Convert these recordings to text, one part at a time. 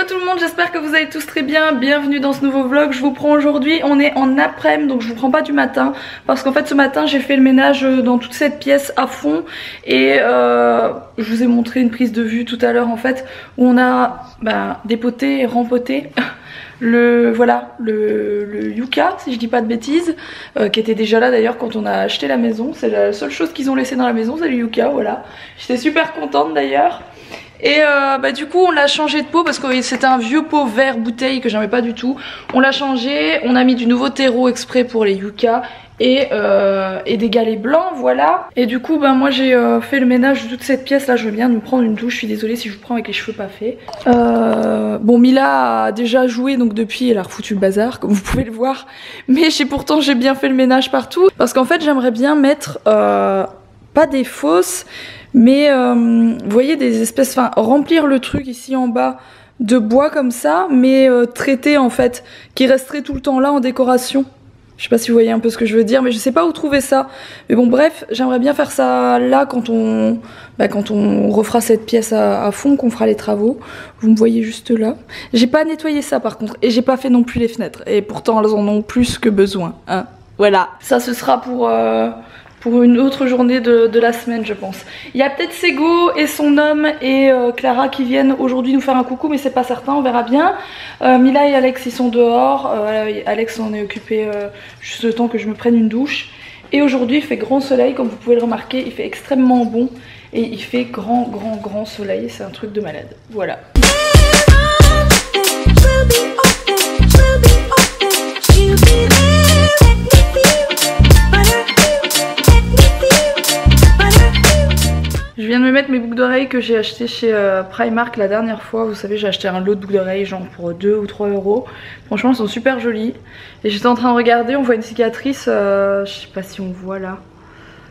Hello tout le monde, j'espère que vous allez tous très bien, bienvenue dans ce nouveau vlog. Je vous prends aujourd'hui, on est en après-midi, donc je vous prends pas du matin, parce qu'en fait ce matin j'ai fait le ménage dans toute cette pièce à fond. Et je vous ai montré une prise de vue tout à l'heure en fait, où on a dépoté et rempoté le yucca, si je dis pas de bêtises, qui était déjà là d'ailleurs quand on a acheté la maison. C'est la seule chose qu'ils ont laissé dans la maison, c'est le yucca, voilà. J'étais super contente d'ailleurs. Et du coup on l'a changé de pot parce que c'était un vieux pot vert bouteille que j'aimais pas du tout. On l'a changé, on a mis du nouveau terreau exprès pour les yucca et des galets blancs, voilà. Et du coup moi j'ai fait le ménage de toute cette pièce là. Je viens de me prendre une douche, je suis désolée si je vous prends avec les cheveux pas faits. Bon, Mila a déjà joué donc depuis, elle a refoutu le bazar comme vous pouvez le voir. Mais pourtant j'ai bien fait le ménage partout. Parce qu'en fait j'aimerais bien mettre pas des fausses, mais vous voyez, des espèces, remplir le truc ici en bas de bois comme ça, mais traité en fait, qui resterait tout le temps là en décoration. Je sais pas si vous voyez un peu ce que je veux dire, mais je sais pas où trouver ça. Mais bon bref, j'aimerais bien faire ça là quand on refera cette pièce à fond, qu'on fera les travaux. Vous me voyez juste là. J'ai pas nettoyé ça par contre, et j'ai pas fait non plus les fenêtres. Et pourtant elles en ont plus que besoin, hein. Voilà, ça ce sera pour une autre journée de la semaine je pense. Il y a peut-être Sego et son homme et Clara qui viennent aujourd'hui nous faire un coucou, mais c'est pas certain, on verra bien. Mila et Alex ils sont dehors, Alex en est occupé juste le temps que je me prenne une douche. Et aujourd'hui il fait grand soleil, comme vous pouvez le remarquer, il fait extrêmement bon. Et il fait grand soleil, c'est un truc de malade, voilà. Je viens de me mettre mes boucles d'oreilles que j'ai acheté chez Primark la dernière fois. Vous savez, j'ai acheté un lot de boucles d'oreilles genre pour 2 ou 3 euros. Franchement elles sont super jolies. Et j'étais en train de regarder, on voit une cicatrice, je sais pas si on voit là.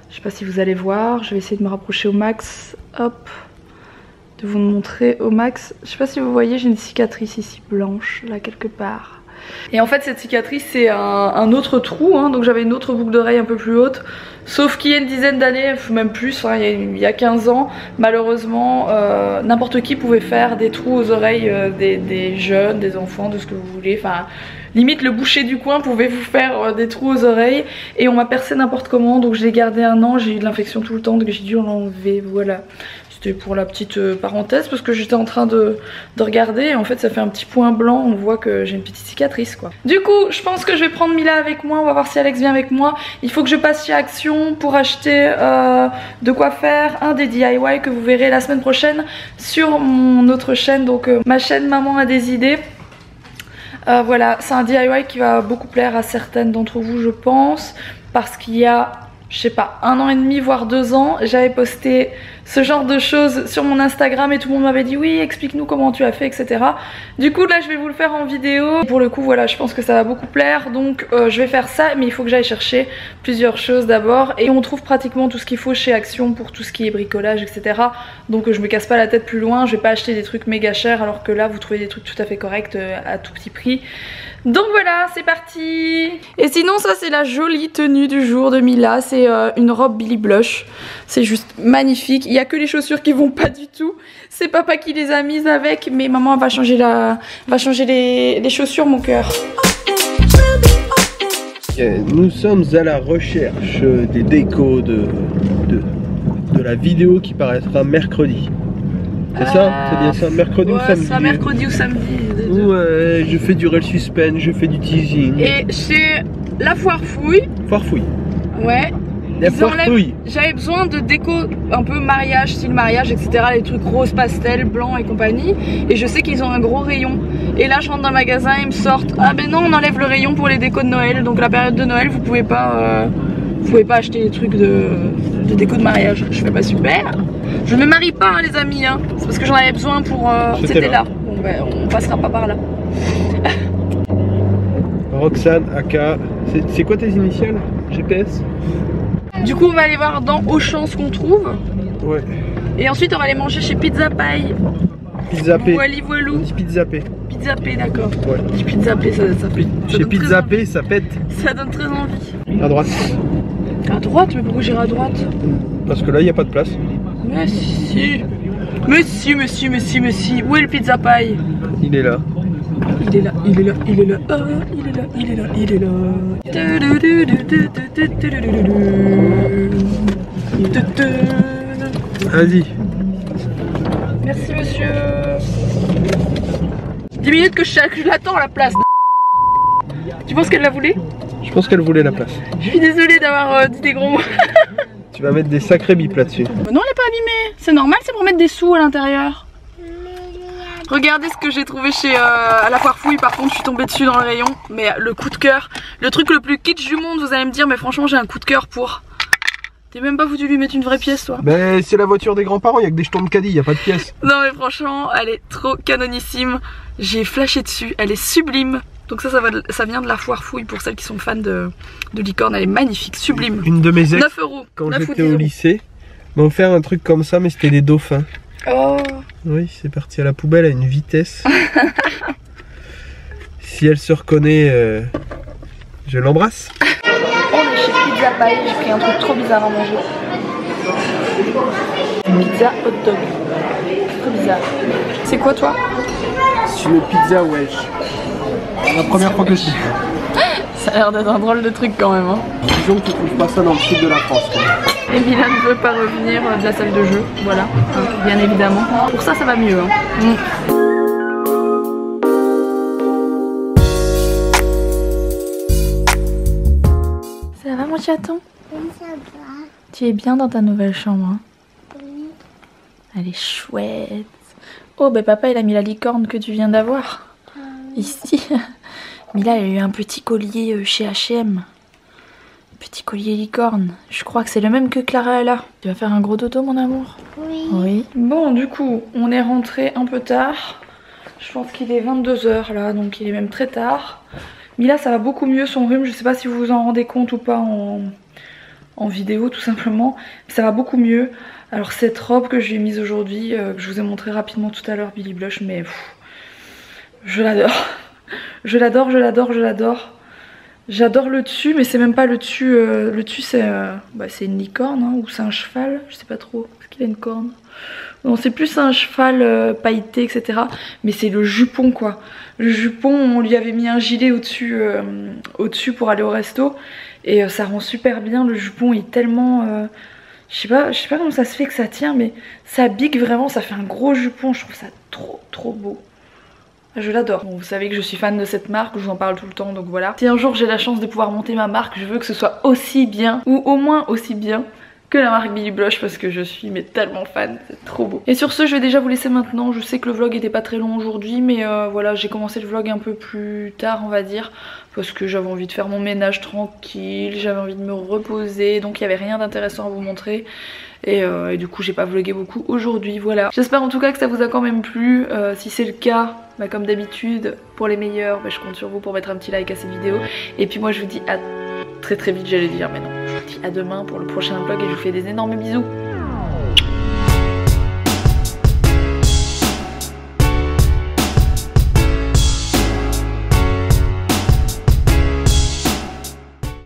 Je sais pas si vous allez voir, je vais essayer de me rapprocher au max. Hop, de vous montrer au max. Je sais pas si vous voyez, j'ai une cicatrice ici blanche là quelque part. Et en fait cette cicatrice c'est un autre trou, hein, donc j'avais une autre boucle d'oreille un peu plus haute. Sauf qu'il y a une dizaine d'années, même plus, hein, il y a 15 ans, malheureusement n'importe qui pouvait faire des trous aux oreilles des jeunes, des enfants, de ce que vous voulez. Enfin, limite le boucher du coin pouvait vous faire des trous aux oreilles. Et on m'a percé n'importe comment, donc je l'ai gardé un an, j'ai eu de l'infection tout le temps, donc j'ai dû l'enlever, voilà. C'était pour la petite parenthèse parce que j'étais en train de regarder et en fait ça fait un petit point blanc, on voit que j'ai une petite cicatrice quoi. Du coup je pense que je vais prendre Mila avec moi, on va voir si Alex vient avec moi. Il faut que je passe chez Action pour acheter de quoi faire un des DIY que vous verrez la semaine prochaine sur mon autre chaîne, donc ma chaîne Maman a des idées. Voilà, c'est un DIY qui va beaucoup plaire à certaines d'entre vous je pense, parce qu'il y a, je sais pas, 1 an et demi voire 2 ans, j'avais posté ce genre de choses sur mon Instagram et tout le monde m'avait dit oui explique-nous comment tu as fait, etc. Du coup là je vais vous le faire en vidéo. Pour le coup voilà, je pense que ça va beaucoup plaire, donc je vais faire ça, mais il faut que j'aille chercher plusieurs choses d'abord. Et on trouve pratiquement tout ce qu'il faut chez Action pour tout ce qui est bricolage, etc. Donc je me casse pas la tête plus loin, je vais pas acheter des trucs méga chers alors que là vous trouvez des trucs tout à fait corrects à tout petit prix. Donc voilà, c'est parti. Et sinon ça c'est la jolie tenue du jour de Mila, c'est une robe Billy Blush. C'est juste magnifique, il n'y a que les chaussures qui vont pas du tout. C'est papa qui les a mises avec, mais maman va changer les chaussures mon cœur. Nous sommes à la recherche des décos de la vidéo qui paraîtra mercredi. C'est ça? C'est bien ça? Mercredi ou samedi? Ça, mercredi ou samedi. Ouais, je fais du réel suspense, je fais du teasing. Et chez La Foire Fouille. Foire Fouille. Ouais. J'avais besoin de déco un peu mariage, style mariage, etc. Les trucs rose pastel, blanc et compagnie. Et je sais qu'ils ont un gros rayon. Et là je rentre dans le magasin, ils me sortent ah ben non on enlève le rayon pour les décos de Noël. Donc la période de Noël vous pouvez pas acheter des trucs de déco de mariage. Je fais pas super. Je ne me marie pas hein, les amis hein. C'est parce que j'en avais besoin pour c'était là. Bon ben on passera pas par là. Roxane, AK, c'est quoi tes initiales? GPS? Du coup on va aller voir dans Auchan ce qu'on trouve. Ouais. Et ensuite on va aller manger chez Pizza Pie. Pizza P. Voilou. On dit Pizza P. Pizza P, d'accord. Ouais. Pizza P, ça fait. Chez Pizza P, ça pète. Ça donne très envie. À droite. À droite? Mais pourquoi j'irai à droite? Parce que là, il n'y a pas de place. Mais si. Monsieur, où est le pizza pie? Il est là. Il est là, il est là, il est là, oh, il est là, il est là, il est là. Vas-y. Merci monsieur. 10 minutes que je l'attends à la place. Tu penses qu'elle la voulait? Je pense qu'elle voulait la place. Je suis désolée d'avoir dit des gros mots. Tu vas mettre des sacrés bips là-dessus. Non, elle est pas abîmée. C'est normal, c'est pour mettre des sous à l'intérieur. Regardez ce que j'ai trouvé chez à la foire fouille. Par contre, je suis tombée dessus dans le rayon. Mais le coup de cœur, le truc le plus kitsch du monde, vous allez me dire, mais franchement, j'ai un coup de cœur pour. T'es même pas foutu lui mettre une vraie pièce, toi? Ben, c'est la voiture des grands-parents, il y a que des jetons de caddie, il y a pas de pièce. Non, mais franchement, elle est trop canonissime. J'ai flashé dessus, elle est sublime. Donc ça vient de la foire fouille pour celles qui sont fans de licorne. Elle est magnifique, sublime. Une de mes ex, 9 euros. quand j'étais au lycée, m'a offert un truc comme ça, mais c'était des dauphins. Oh. Oui, c'est parti à la poubelle à une vitesse. Si elle se reconnaît, je l'embrasse. On est chez Pizza Pie, j'ai pris un truc trop bizarre à manger. Pizza hot dog. Trop bizarre. C'est quoi toi? C'est une pizza Welsh. La première fois que je fais. Ça a l'air d'être un drôle de truc quand même. Hein. Disons que tu trouves pas ça dans le sud de la France. Quoi. Et Mila ne veut pas revenir de la salle de jeu, voilà, bien évidemment. Pour ça, ça va mieux. Hein. Ça va mon chaton? Ça va. Tu es bien dans ta nouvelle chambre, hein? Oui. Elle est chouette. Oh, bah papa, il a mis la licorne que tu viens d'avoir. Ici. Mila, elle a eu un petit collier chez H&M. Petit collier licorne. Je crois que c'est le même que Clara elle a. Tu vas faire un gros dodo, mon amour? Oui. Oui. Bon, du coup, on est rentré un peu tard. Je pense qu'il est 22 h là, donc il est même très tard. Mila, ça va beaucoup mieux son rhume. Je sais pas si vous vous en rendez compte ou pas en vidéo, tout simplement. Mais ça va beaucoup mieux. Alors, cette robe que je lui ai mise aujourd'hui, que je vous ai montré rapidement tout à l'heure, Billy Blush, mais je l'adore. Je l'adore, je l'adore, je l'adore. J'adore le dessus, mais c'est même pas le dessus. Le dessus, c'est une licorne, hein, ou c'est un cheval. Je sais pas trop. Est-ce qu'il a une corne? Non, c'est plus un cheval pailleté, etc. Mais c'est le jupon, quoi. Le jupon, on lui avait mis un gilet au-dessus pour aller au resto. Et ça rend super bien. Le jupon est tellement... je sais pas comment ça se fait que ça tient, mais ça bique vraiment. Ça fait un gros jupon. Je trouve ça trop beau. Je l'adore. Bon, vous savez que je suis fan de cette marque, je vous en parle tout le temps, donc voilà. Si un jour j'ai la chance de pouvoir monter ma marque, je veux que ce soit aussi bien, ou au moins aussi bien, que la marque Billy Blush, parce que je suis tellement fan, c'est trop beau. Et sur ce, je vais déjà vous laisser maintenant. Je sais que le vlog était pas très long aujourd'hui, mais voilà, j'ai commencé le vlog un peu plus tard, on va dire, parce que j'avais envie de faire mon ménage tranquille, j'avais envie de me reposer, donc il y avait rien d'intéressant à vous montrer. Et du coup j'ai pas vlogué beaucoup aujourd'hui, voilà. J'espère en tout cas que ça vous a quand même plu. Si c'est le cas, comme d'habitude, pour les meilleurs, je compte sur vous pour mettre un petit like à cette vidéo. Et puis moi je vous dis à très vite, j'allais dire, mais non, je vous dis à demain pour le prochain vlog et je vous fais des énormes bisous.